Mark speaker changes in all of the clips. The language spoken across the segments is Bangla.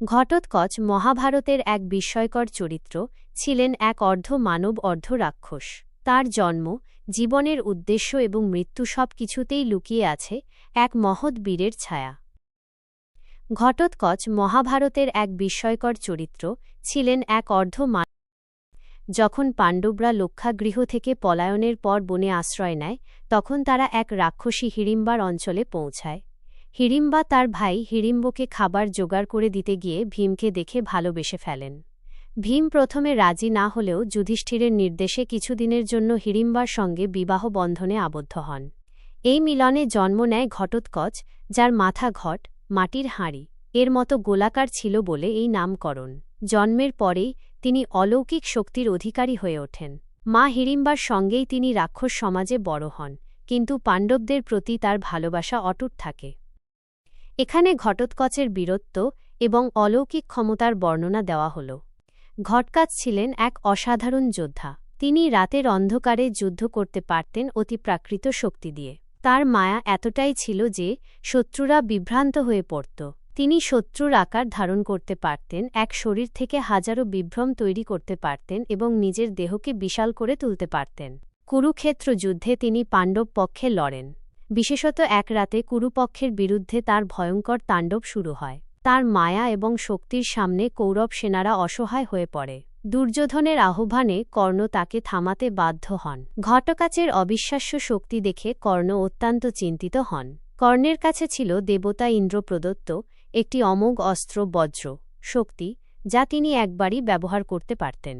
Speaker 1: ঘটোৎকচ মহাভারতের এক বিস্ময়কর চরিত্র, ছিলেন এক অর্ধ মানব অর্ধ রাক্ষস। তার জন্ম, জীবনের উদ্দেশ্য এবং মৃত্যু সব কিছুতেই লুকিয়ে আছে এক মহৎ বীরের ছায়া। ঘটোৎকচ মহাভারতের এক বিস্ময়কর চরিত্র, ছিলেন এক অর্ধ মানব। যখন পাণ্ডবরা লক্ষাগৃহ থেকে পলায়নের পর বনে আশ্রয় নেয়, তখন তারা এক রাক্ষসী হিড়িম্বার অঞ্চলে পৌঁছায়। হিড়িম্বা তার ভাই হিড়িম্বকে খাবার জোগাড় করে দিতে গিয়ে ভীমকে দেখে ভালোবেসে ফেলেন। ভীম প্রথমে রাজি না হলেও যুধিষ্ঠিরের নির্দেশে কিছুদিনের জন্য হিড়িম্বার সঙ্গে বিবাহ বন্ধনে আবদ্ধ হন। এই মিলনে জন্ম নেয় ঘটোৎকচ, যার মাথা ঘট, মাটির হাঁড়ি এর মতো গোলাকার ছিল বলে এই নামকরণ। জন্মের পরেই তিনি অলৌকিক শক্তির অধিকারী হয়ে ওঠেন। মা হিড়িম্বার সঙ্গেই তিনি রাক্ষস সমাজে বড় হন, কিন্তু পাণ্ডবদের প্রতি তার ভালোবাসা অটুট থাকে। এখানে ঘটোৎকচের বীরত্ব এবং অলৌকিক ক্ষমতার বর্ণনা দেওয়া হল। ঘটকাচ ছিলেন এক অসাধারণ যোদ্ধা। তিনি রাতের অন্ধকারে যুদ্ধ করতে পারতেন অতিপ্রাকৃত শক্তি দিয়ে। তার মায়া এতটাই ছিল যে শত্রুরা বিভ্রান্ত হয়ে পড়ত। তিনি শত্রুর আকার ধারণ করতে পারতেন, এক শরীর থেকে হাজারো বিভ্রম তৈরি করতে পারতেন এবং নিজের দেহকে বিশাল করে তুলতে পারতেন। কুরুক্ষেত্র যুদ্ধে তিনি পাণ্ডব পক্ষে লড়েন। বিশেষত এক রাতে কুরুপক্ষের বিরুদ্ধে তার ভয়ঙ্কর তাণ্ডব শুরু হয়। তার মায়া এবং শক্তির সামনে কৌরব সেনারা অসহায় হয়ে পড়ে। দুর্যোধনের আহ্বানে কর্ণ তাকে থামাতে বাধ্য হন। ঘটোৎকচের অবিশ্বাস্য শক্তি দেখে কর্ণ অত্যন্ত চিন্তিত হন। কর্ণের কাছে ছিল দেবতা ইন্দ্র প্রদত্ত একটি অমোঘ অস্ত্র বজ্র শক্তি, যা তিনি একবারই ব্যবহার করতে পারতেন।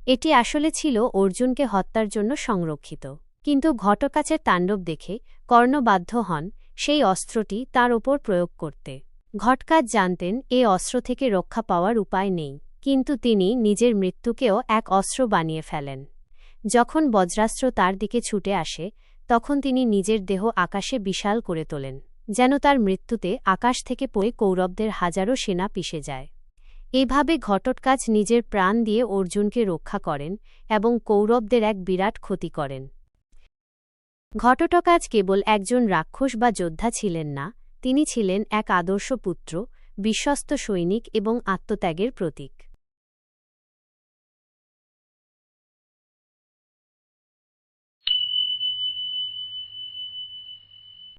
Speaker 1: এটি আসলে ছিল অর্জুনকে হত্যার জন্য সংরক্ষিত। কিন্তু ঘটোৎকচের তাণ্ডব দেখে কর্ণ বাধ্য হন সেই অস্ত্রটি তার ওপর প্রয়োগ করতে। ঘটোৎকচ জানতেন এ অস্ত্র থেকে রক্ষা পাওয়ার উপায় নেই, কিন্তু তিনি নিজের মৃত্যুকেও এক অস্ত্র বানিয়ে ফেলেন। যখন বজ্রাস্ত্র তার দিকে ছুটে আসে, তখন তিনি নিজের দেহ আকাশে বিশাল করে তোলেন, যেন তার মৃত্যুতে আকাশ থেকে পড়ে কৌরবদের হাজারো সেনা পিষে যায়। এভাবে ঘটোৎকচ নিজের প্রাণ দিয়ে অর্জুনকে রক্ষা করেন এবং কৌরবদের এক বিরাট ক্ষতি করেন। ঘটোৎকচ কেবল একজন রাক্ষস বা যোদ্ধা ছিলেন না, তিনি ছিলেন এক আদর্শ পুত্র, বিশ্বস্ত সৈনিক এবং আত্মত্যাগের প্রতীক।